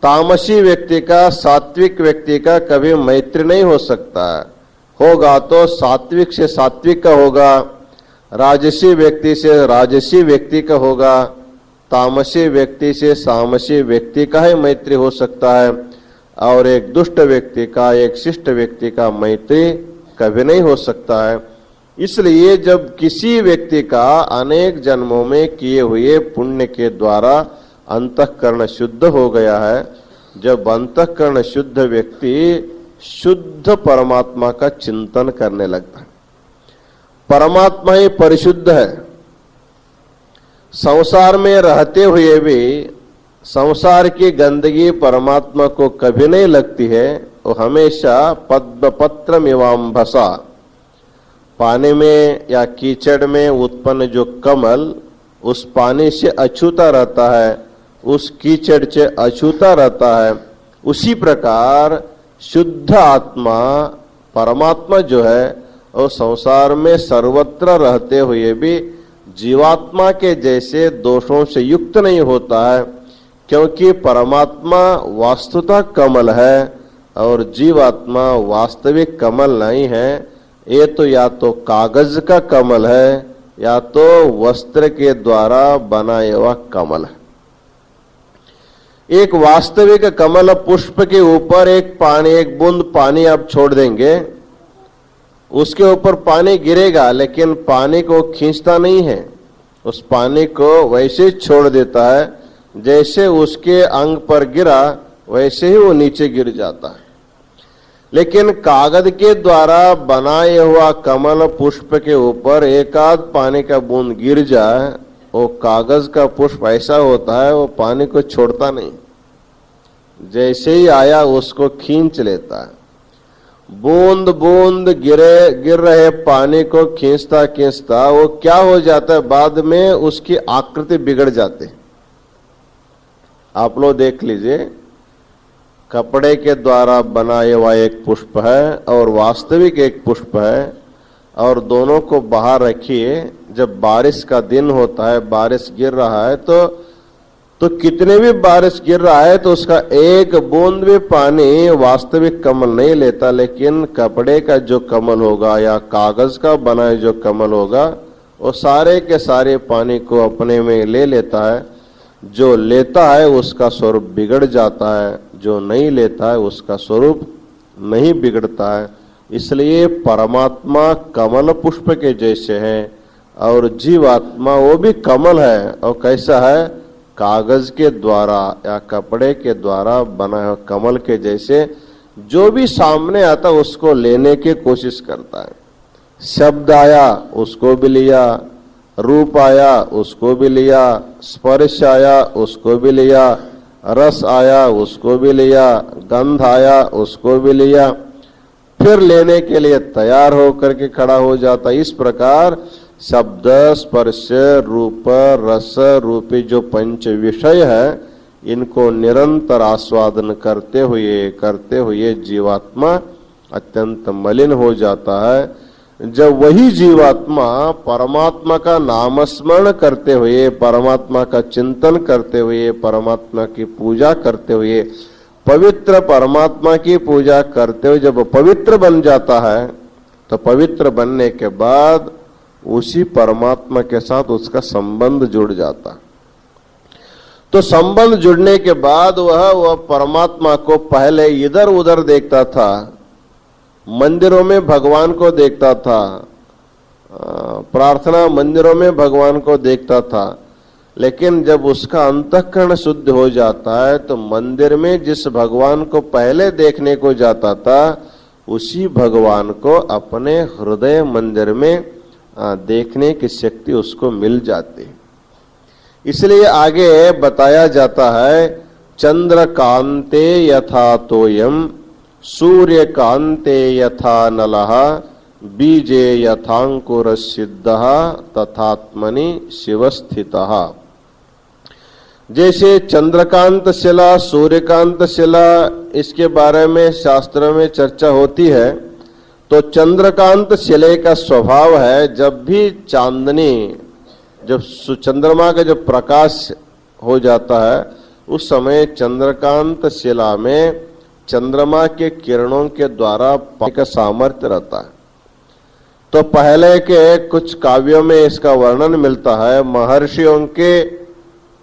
S1: तामसी व्यक्ति का सात्विक व्यक्ति का कभी मैत्री नहीं हो सकता है। होगा तो सात्विक से सात्विक का होगा, राजसी व्यक्ति से राजसी व्यक्ति का होगा, तामसी व्यक्ति से तामसी व्यक्ति का ही मैत्री हो सकता है, और एक दुष्ट व्यक्ति का, एक शिष्ट व्यक्ति का मैत्री कभी नहीं हो सकता है। इसलिए जब किसी व्यक्ति का अनेक जन्मों में किए हुए पुण्य के द्वारा अंतःकरण शुद्ध हो गया है, जब अंतःकरण शुद्ध व्यक्ति शुद्ध परमात्मा का चिंतन करने लगता है। परमात्मा ही परिशुद्ध है। संसार में रहते हुए भी संसार की गंदगी परमात्मा को कभी नहीं लगती है। वो हमेशा पद्म पत्र मिवाम्भसा, पानी में या कीचड़ में उत्पन्न जो कमल उस पानी से अछूता रहता है, उस कीचड़ से अछूता रहता है, उसी प्रकार शुद्ध आत्मा परमात्मा जो है और संसार में सर्वत्र रहते हुए भी जीवात्मा के जैसे दोषों से युक्त नहीं होता है, क्योंकि परमात्मा वास्तुतः कमल है और जीवात्मा वास्तविक कमल नहीं है। ये तो या तो कागज का कमल है या तो वस्त्र के द्वारा बनाया हुआ कमल है। एक वास्तविक कमल पुष्प के ऊपर एक बूंद पानी आप छोड़ देंगे, उसके ऊपर पानी गिरेगा, लेकिन पानी को खींचता नहीं है, उस पानी को वैसे छोड़ देता है जैसे उसके अंग पर गिरा वैसे ही वो नीचे गिर जाता है। लेकिन कागज के द्वारा बनाए हुआ कमल पुष्प के ऊपर एक आध पानी का बूंद गिर जाए, वो कागज का पुष्प ऐसा होता है वो पानी को छोड़ता नहीं, जैसे ही आया उसको खींच लेता है। बूंद बूंद गिर रहे पानी को खींचता खींचता वो क्या हो जाता है, बाद में उसकी आकृति बिगड़ जाती। आप लोग देख लीजिए, कपड़े के द्वारा बनाया हुआ एक पुष्प है और वास्तविक एक पुष्प है, और दोनों को बाहर रखिए। जब बारिश का दिन होता है, बारिश गिर रहा है, तो कितने भी बारिश गिर रहा है तो उसका एक बूंद भी पानी वास्तविक कमल नहीं लेता, लेकिन कपड़े का जो कमल होगा या कागज का बना जो कमल होगा वो सारे के सारे पानी को अपने में ले लेता है। जो लेता है उसका स्वरूप बिगड़ जाता है, जो नहीं लेता है उसका स्वरूप नहीं बिगड़ता है। इसलिए परमात्मा कमल पुष्प के जैसे है और जीवात्मा वो भी कमल है, और कैसा है, कागज के द्वारा या कपड़े के द्वारा बना हुआ कमल के जैसे। जो भी सामने आता उसको लेने की कोशिश करता है। शब्द आया उसको भी लिया, रूप आया उसको भी लिया, स्पर्श आया उसको भी लिया, रस आया उसको भी लिया, गंध आया उसको भी लिया, फिर लेने के लिए तैयार होकर के खड़ा हो जाता। इस प्रकार शब्द स्पर्श रूप रस रूपी जो पंच विषय है, इनको निरंतर आस्वादन करते हुए जीवात्मा अत्यंत मलिन हो जाता है। जब वही जीवात्मा परमात्मा का नामस्मरण करते हुए, परमात्मा का चिंतन करते हुए, परमात्मा की पूजा करते हुए, पवित्र परमात्मा की पूजा करते हुए जब पवित्र बन जाता है, तो पवित्र बनने के बाद उसी परमात्मा के साथ उसका संबंध जुड़ जाता। तो संबंध जुड़ने के बाद वह परमात्मा को पहले इधर उधर देखता था, मंदिरों में भगवान को देखता था, प्रार्थना मंदिरों में भगवान को देखता था, लेकिन जब उसका अंतःकरण शुद्ध हो जाता है तो मंदिर में जिस भगवान को पहले देखने को जाता था उसी भगवान को अपने हृदय मंदिर में देखने की शक्ति उसको मिल जाती। इसलिए आगे बताया जाता है, चंद्रकांते यथा तोयम सूर्यकांते यथा नलः बीजे यथांकुर सिद्धः तथात्मनि शिवस्थितः। जैसे चंद्रकांत शिला, सूर्यकांत शिला इसके बारे में शास्त्रों में चर्चा होती है। तो चंद्रकांत शिले का स्वभाव है, जब भी चांदनी, जब चंद्रमा का जब प्रकाश हो जाता है उस समय चंद्रकांत शिला में चंद्रमा के किरणों के द्वारा पानी का सामर्थ्य रहता है। तो पहले के कुछ काव्यों में इसका वर्णन मिलता है। महर्षियों के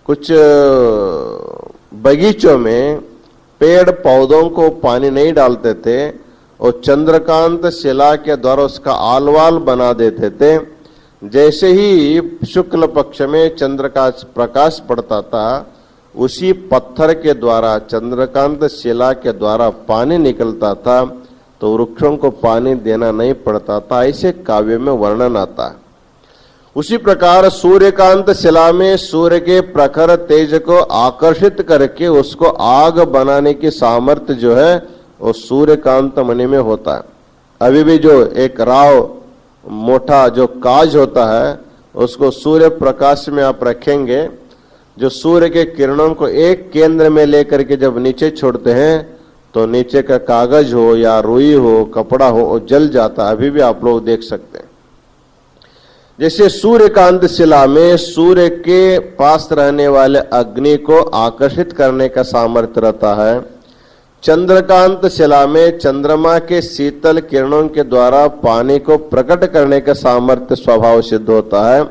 S1: कुछ बगीचों में पेड़ पौधों को पानी नहीं डालते थे और चंद्रकांत शिला के द्वारा उसका आलवाल बना देते थे। जैसे ही शुक्ल पक्ष में चंद्र का प्रकाश पड़ता था, उसी पत्थर के द्वारा, चंद्रकांत शिला के द्वारा पानी निकलता था, तो वृक्षों को पानी देना नहीं पड़ता था। ऐसे काव्य में वर्णन आता है। उसी प्रकार सूर्यकांत शिला में सूर्य के प्रखर तेज को आकर्षित करके उसको आग बनाने की सामर्थ्य जो है वो सूर्यकांत मणि में होता है। अभी भी जो एक राव मोटा जो काज होता है उसको सूर्य प्रकाश में आप रखेंगे, जो सूर्य के किरणों को एक केंद्र में लेकर के जब नीचे छोड़ते हैं तो नीचे का कागज हो या रुई हो, कपड़ा हो, वो जल जाता है। अभी भी आप लोग देख सकते हैं। जैसे सूर्यकांत शिला में सूर्य के पास रहने वाले अग्नि को आकर्षित करने का सामर्थ्य रहता है, चंद्रकांत शिला में चंद्रमा के शीतल किरणों के द्वारा पानी को प्रकट करने का सामर्थ्य स्वभाव सिद्ध होता है।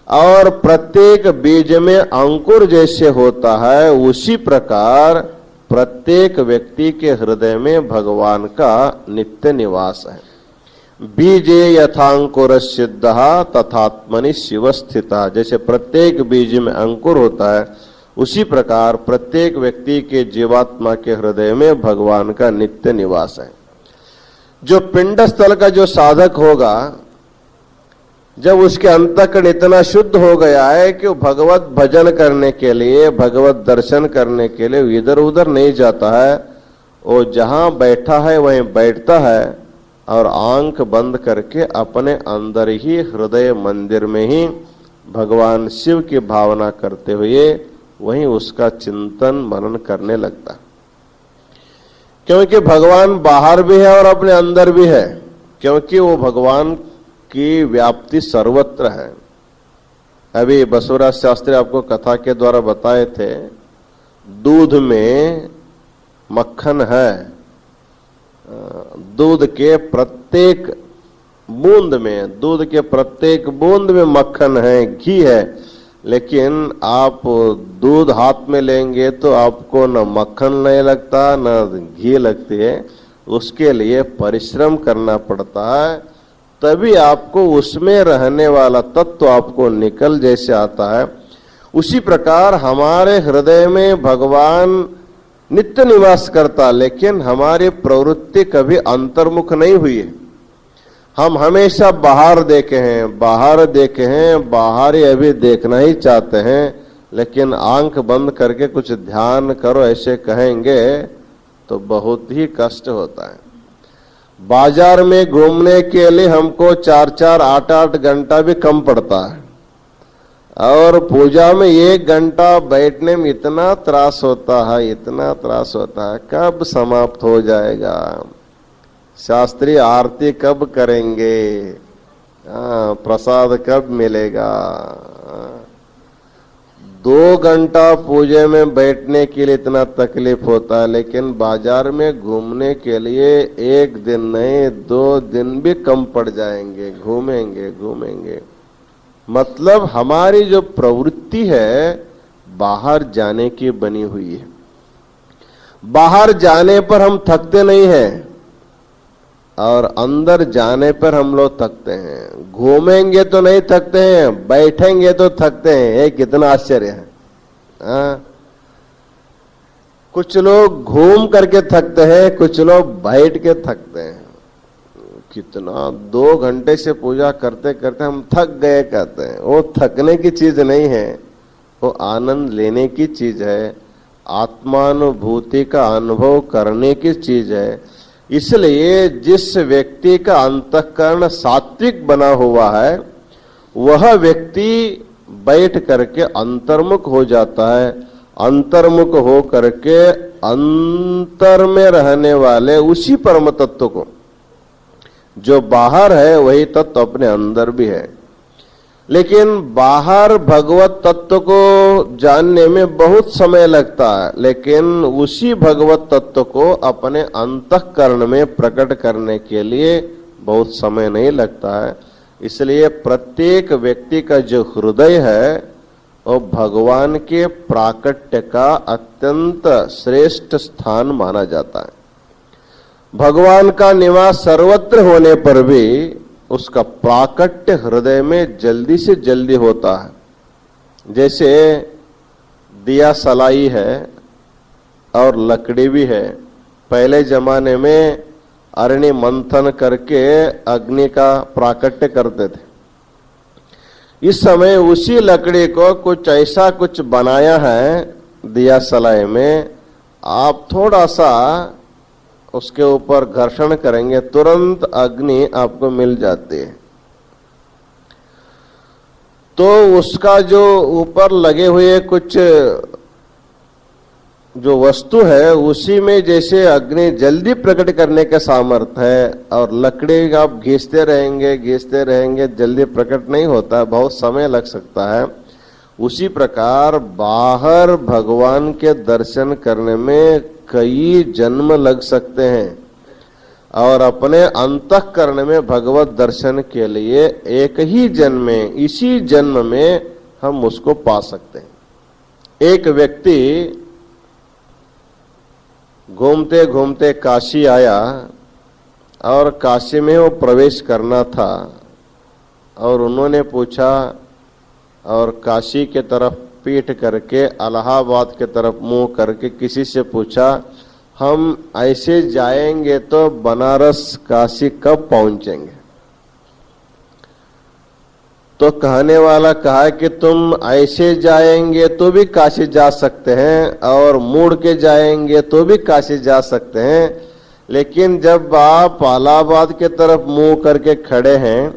S1: और प्रत्येक बीज में अंकुर जैसे होता है, उसी प्रकार प्रत्येक व्यक्ति के हृदय में भगवान का नित्य निवास है। बीजे यथांकुर सिद्ध तथात्मनि शिव स्थित। जैसे प्रत्येक बीज में अंकुर होता है, उसी प्रकार प्रत्येक व्यक्ति के जीवात्मा के हृदय में भगवान का नित्य निवास है। जो पिंड स्थल का जो साधक होगा, जब उसके अंतःकरण इतना शुद्ध हो गया है कि वो भगवत भजन करने के लिए, भगवत दर्शन करने के लिए इधर उधर नहीं जाता है, वो जहां बैठा है वहीं बैठता है और आंख बंद करके अपने अंदर ही हृदय मंदिर में ही भगवान शिव की भावना करते हुए वहीं उसका चिंतन मनन करने लगता। क्योंकि भगवान बाहर भी है और अपने अंदर भी है, क्योंकि वो भगवान की व्याप्ति सर्वत्र है। अभी बसवराज शास्त्री आपको कथा के द्वारा बताए थे, दूध में मक्खन है, दूध के प्रत्येक बूंद में, दूध के प्रत्येक बूंद में मक्खन है, घी है, लेकिन आप दूध हाथ में लेंगे तो आपको न मक्खन नहीं लगता न घी लगती है। उसके लिए परिश्रम करना पड़ता है, तभी आपको उसमें रहने वाला तत्व आपको निकल जैसे आता है। उसी प्रकार हमारे हृदय में भगवान नित्य निवास करता, लेकिन हमारी प्रवृत्ति कभी अंतर्मुख नहीं हुई है। हम हमेशा बाहर देखे हैं, बाहर देखे हैं, बाहर ही अभी देखना ही चाहते हैं, लेकिन आंख बंद करके कुछ ध्यान करो ऐसे कहेंगे तो बहुत ही कष्ट होता है। बाजार में घूमने के लिए हमको 4-4, 8-8 घंटा भी कम पड़ता है, और पूजा में 1 घंटा बैठने में इतना त्रास होता है, इतना त्रास होता है, कब समाप्त हो जाएगा, शास्त्रीय आरती कब करेंगे, प्रसाद कब मिलेगा। 2 घंटा पूजे में बैठने के लिए इतना तकलीफ होता है, लेकिन बाजार में घूमने के लिए 1 दिन नहीं 2 दिन भी कम पड़ जाएंगे, घूमेंगे घूमेंगे। मतलब हमारी जो प्रवृत्ति है बाहर जाने की बनी हुई है। बाहर जाने पर हम थकते नहीं हैं और अंदर जाने पर हम लोग थकते हैं। घूमेंगे तो नहीं थकते हैं, बैठेंगे तो थकते हैं। ये कितना आश्चर्य है। कुछ लोग घूम करके थकते हैं, कुछ लोग बैठ के थकते हैं। कितना 2 घंटे से पूजा करते करते हम थक गए कहते हैं। वो थकने की चीज नहीं है, वो आनंद लेने की चीज है, आत्मानुभूति का अनुभव करने की चीज है। इसलिए जिस व्यक्ति का अंतःकरण सात्विक बना हुआ है वह व्यक्ति बैठ करके अंतर्मुख हो जाता है। अंतर्मुख हो करके अंतर में रहने वाले उसी परम तत्व को, जो बाहर है वही तत्व अपने अंदर भी है। लेकिन बाहर भगवत तत्व को जानने में बहुत समय लगता है, लेकिन उसी भगवत तत्व को अपने अंतःकरण में प्रकट करने के लिए बहुत समय नहीं लगता है। इसलिए प्रत्येक व्यक्ति का जो हृदय है वो भगवान के प्राकट्य का अत्यंत श्रेष्ठ स्थान माना जाता है। भगवान का निवास सर्वत्र होने पर भी उसका प्राकट्य हृदय में जल्दी से जल्दी होता है। जैसे दिया सलाई है और लकड़ी भी है। पहले जमाने में अग्नि मंथन करके अग्नि का प्राकट्य करते थे। इस समय उसी लकड़ी को कुछ ऐसा कुछ बनाया है दिया सलाई में, आप थोड़ा सा उसके ऊपर घर्षण करेंगे तुरंत अग्नि आपको मिल जाती है। तो उसका जो ऊपर लगे हुए कुछ जो वस्तु है उसी में जैसे अग्नि जल्दी प्रकट करने का सामर्थ्य है, और लकड़ी आप घिसते रहेंगे जल्दी प्रकट नहीं होता, बहुत समय लग सकता है। उसी प्रकार बाहर भगवान के दर्शन करने में कई जन्म लग सकते हैं, और अपने अंतःकरण में भगवत दर्शन के लिए एक ही जन्म में, इसी जन्म में हम उसको पा सकते हैं। एक व्यक्ति घूमते घूमते काशी आया और काशी में वो प्रवेश करना था, और उन्होंने पूछा और काशी के तरफ पीठ करके इलाहाबाद के तरफ मुंह करके किसी से पूछा, हम ऐसे जाएंगे तो बनारस काशी कब पहुंचेंगे? तो कहने वाला कहा कि तुम ऐसे जाएंगे तो भी काशी जा सकते हैं, और मुड़ के जाएंगे तो भी काशी जा सकते हैं, लेकिन जब आप इलाहाबाद के तरफ मुंह करके खड़े हैं,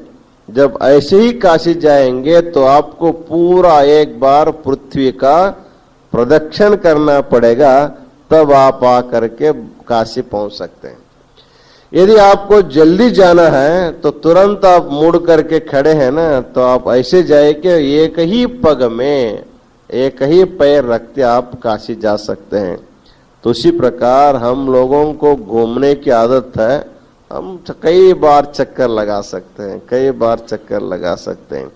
S1: जब ऐसे ही काशी जाएंगे तो आपको पूरा एक बार पृथ्वी का प्रदक्षिण करना पड़ेगा, तब आप आकर के काशी पहुंच सकते हैं। यदि आपको जल्दी जाना है तो तुरंत आप मुड़ करके खड़े हैं ना, तो आप ऐसे जाए कि एक ही पग में एक ही पैर रखते आप काशी जा सकते हैं। तो उसी प्रकार हम लोगों को घूमने की आदत है, हम कई बार चक्कर लगा सकते हैं,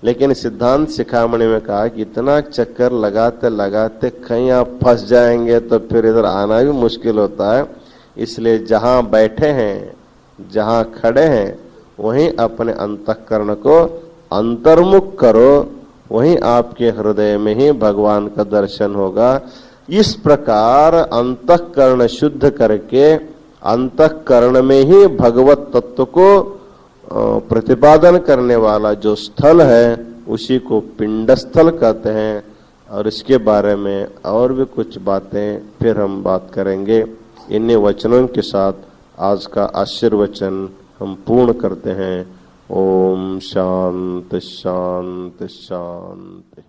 S1: लेकिन सिद्धांत शिखामणि में कहा कि इतना चक्कर लगाते लगाते कहीं आप फंस जाएंगे तो फिर इधर आना भी मुश्किल होता है। इसलिए जहां बैठे हैं, जहां खड़े हैं, वहीं अपने अंतःकरण को अंतर्मुख करो, वहीं आपके हृदय में ही भगवान का दर्शन होगा। इस प्रकार अंतःकरण शुद्ध करके अंतःकरण में ही भगवत तत्व को प्रतिपादन करने वाला जो स्थल है उसी को पिंड स्थल कहते हैं। और इसके बारे में और भी कुछ बातें फिर हम बात करेंगे। इन्हीं वचनों के साथ आज का आशीर्वचन हम पूर्ण करते हैं। ओम शांति शांति शांति।